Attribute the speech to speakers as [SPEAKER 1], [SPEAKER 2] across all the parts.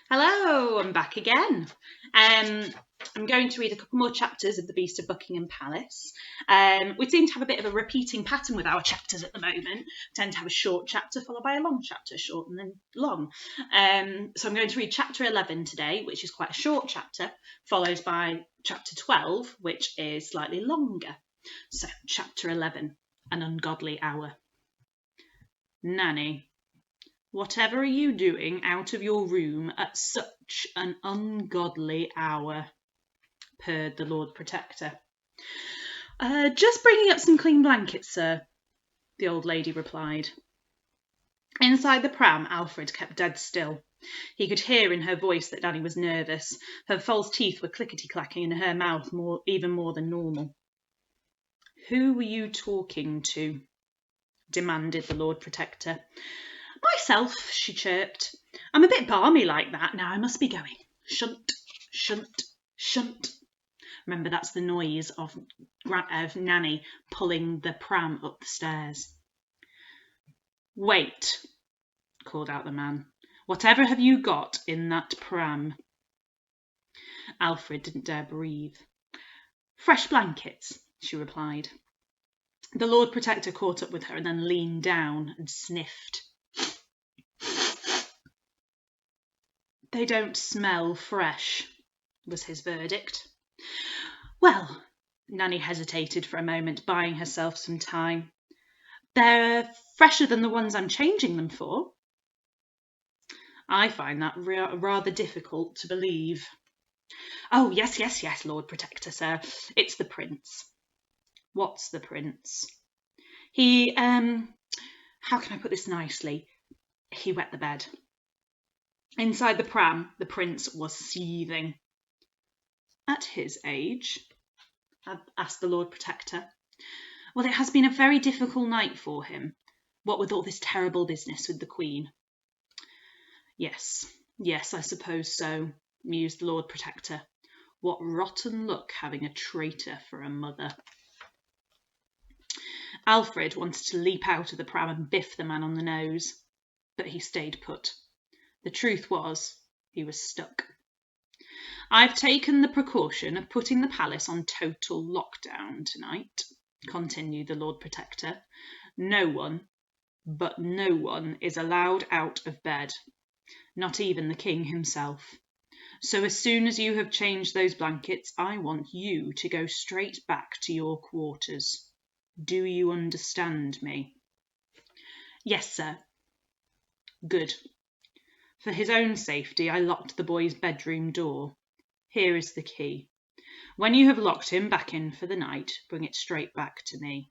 [SPEAKER 1] Hello, I'm back again. I'm going to read a couple more chapters of The Beast of Buckingham Palace. We seem to have a bit of a repeating pattern with our chapters at the moment. We tend to have a short chapter followed by a long chapter, short and then long. So I'm going to read chapter 11 today, which is quite a short chapter, followed by chapter 12, which is slightly longer. So chapter 11, An Ungodly Hour. Nanny, whatever are you doing out of your room at such an ungodly hour? Purred the Lord Protector. Just bringing up some clean blankets, sir, the old lady replied. Inside the pram, Alfred kept dead still. He could hear in her voice that Nanny was nervous. Her false teeth were clickety-clacking in her mouth even more than normal. Who were you talking to? Demanded the Lord Protector. Myself, she chirped. I'm a bit balmy like that. Now I must be going. Shunt, shunt, shunt. Remember, that's the noise of Nanny pulling the pram up the stairs. Wait, called out the man. Whatever have you got in that pram? Alfred didn't dare breathe. Fresh blankets, she replied. The Lord Protector caught up with her and then leaned down and sniffed. They don't smell fresh, was his verdict. Well, Nanny hesitated for a moment, buying herself some time. They're fresher than the ones I'm changing them for. I find that rather difficult to believe. Oh, yes, Lord Protector, sir. It's the Prince. What's the Prince? He, how can I put this nicely? He wet the bed. Inside the pram, the Prince was seething. At his age? Asked the Lord Protector. Well, it has been a very difficult night for him, what with all this terrible business with the Queen. Yes, I suppose so, mused the Lord Protector. What rotten luck having a traitor for a mother. Alfred wanted to leap out of the pram and biff the man on the nose, but he stayed put. The truth was, he was stuck. I've taken the precaution of putting the palace on total lockdown tonight, continued the Lord Protector. No one is allowed out of bed, not even the King himself. So as soon as you have changed those blankets, I want you to go straight back to your quarters. Do you understand me? Yes, sir. Good. For his own safety, I locked the boy's bedroom door. Here is the key. When you have locked him back in for the night, bring it straight back to me.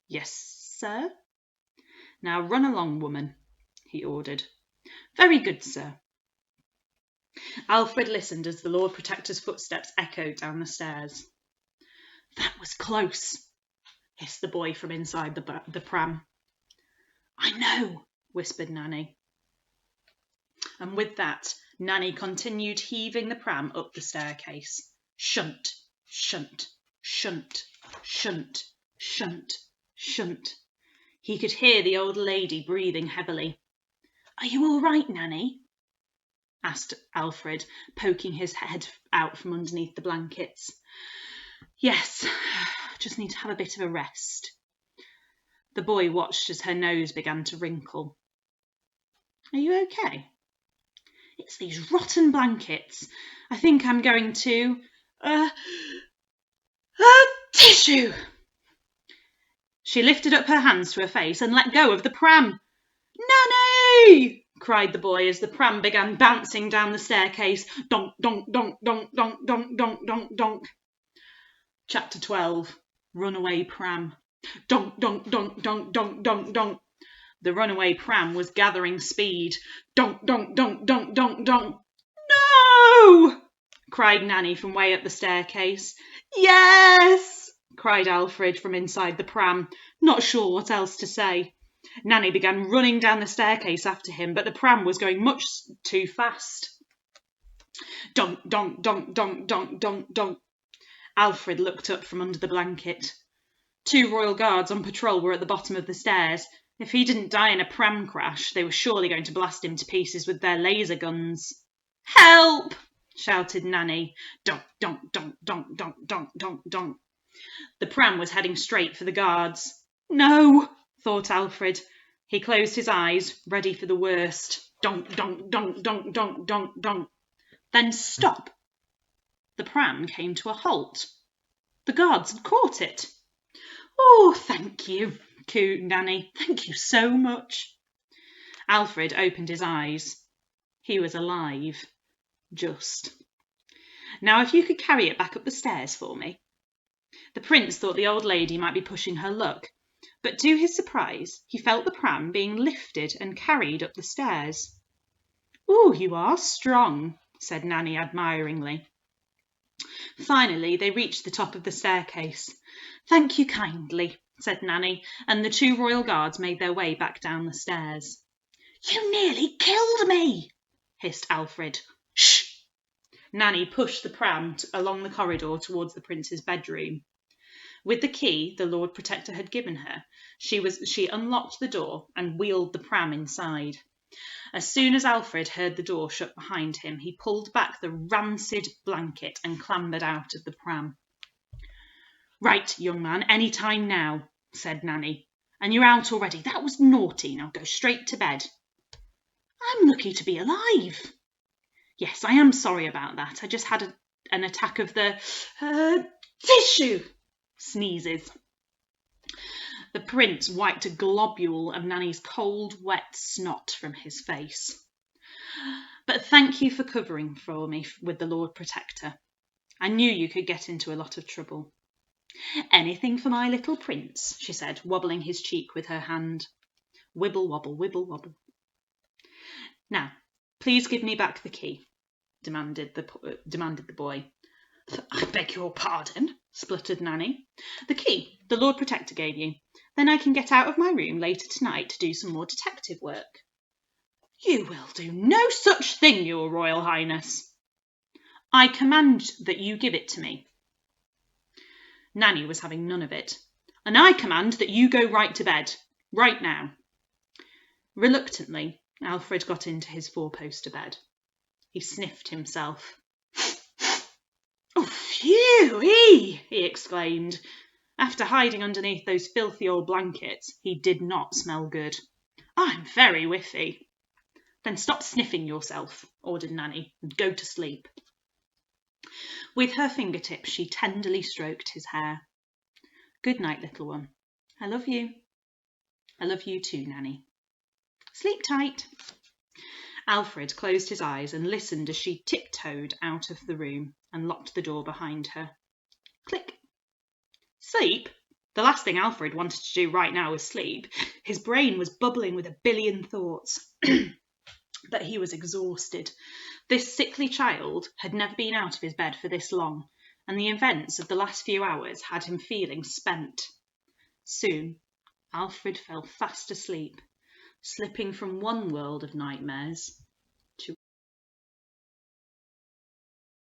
[SPEAKER 1] Yes, sir. Now run along, woman, he ordered. Very good, sir. Alfred listened as the Lord Protector's footsteps echoed down the stairs. That was close, hissed the boy from inside the pram. I know, whispered Nanny. And with that, Nanny continued heaving the pram up the staircase. Shunt, shunt, shunt, shunt, shunt, shunt. He could hear the old lady breathing heavily. Are you all right, Nanny? Asked Alfred, poking his head out from underneath the blankets. Yes, just need to have a bit of a rest. The boy watched as her nose began to wrinkle. Are you okay? It's these rotten blankets. I think I'm going to... tissue! She lifted up her hands to her face and let go of the pram. Nanny! Cried the boy as the pram began bouncing down the staircase. Donk, donk, donk, donk, donk, donk, donk, donk, donk. Chapter 12. Runaway Pram. Donk, donk, donk, donk, donk, donk, donk. The runaway pram was gathering speed. Donk, donk, donk, donk, donk, donk. No! Cried Nanny from way up the staircase. Yes! Cried Alfred from inside the pram, not sure what else to say. Nanny began running down the staircase after him, but the pram was going much too fast. Donk, donk, donk, donk, donk, donk, donk. Alfred looked up from under the blanket. 2 royal guards on patrol were at the bottom of the stairs. If he didn't die in a pram crash, they were surely going to blast him to pieces with their laser guns. "Help!" shouted Nanny. Donk, donk, donk, donk, donk, donk, donk, donk. The pram was heading straight for the guards. No, thought Alfred. He closed his eyes, ready for the worst. Donk, donk, donk, donk, donk, donk, donk. Then stop. The pram came to a halt. The guards had caught it. "Oh, thank you," cooed Nanny. "Thank you so much." Alfred opened his eyes. He was alive. Just. "Now, if you could carry it back up the stairs for me." The prince thought the old lady might be pushing her luck, but to his surprise, he felt the pram being lifted and carried up the stairs. "Oh, you are strong," said Nanny admiringly. Finally, they reached the top of the staircase. "Thank you kindly," said Nanny, and the two royal guards made their way back down the stairs. "You nearly killed me," hissed Alfred. "Shh!" Nanny pushed the pram along the corridor towards the prince's bedroom. With the key the Lord Protector had given her, she unlocked the door and wheeled the pram inside. As soon as Alfred heard the door shut behind him, he pulled back the rancid blanket and clambered out of the pram. "Right, young man, any time now," said Nanny. "And you're out already. That was naughty. Now go straight to bed." "I'm lucky to be alive." "Yes, I am sorry about that. I just had an attack of the tissue sneezes." The prince wiped a globule of Nanny's cold, wet snot from his face. "But thank you for covering for me with the Lord Protector. I knew you could get into a lot of trouble." "Anything for my little prince," she said, wobbling his cheek with her hand. Wibble wobble, wibble wobble. "Now, please give me back the key," demanded the boy. "I beg your pardon," spluttered Nanny. "The key the Lord Protector gave you. Then I can get out of my room later tonight to do some more detective work." "You will do no such thing, your Royal Highness." "I command that you give it to me." Nanny was having none of it. "And I command that you go right to bed, right now." Reluctantly, Alfred got into his four-poster bed. He sniffed himself. "Oh, phew! He exclaimed. After hiding underneath those filthy old blankets, he did not smell good. "I'm very whiffy." "Then stop sniffing yourself," ordered Nanny, "and go to sleep." With her fingertips, she tenderly stroked his hair. "Good night, little one. I love you." "I love you too, Nanny. Sleep tight." Alfred closed his eyes and listened as she tiptoed out of the room and locked the door behind her. Click. Sleep? The last thing Alfred wanted to do right now was sleep. His brain was bubbling with a billion thoughts. But he was exhausted. This sickly child had never been out of his bed for this long, and the events of the last few hours had him feeling spent. Soon, Alfred fell fast asleep, slipping from one world of nightmares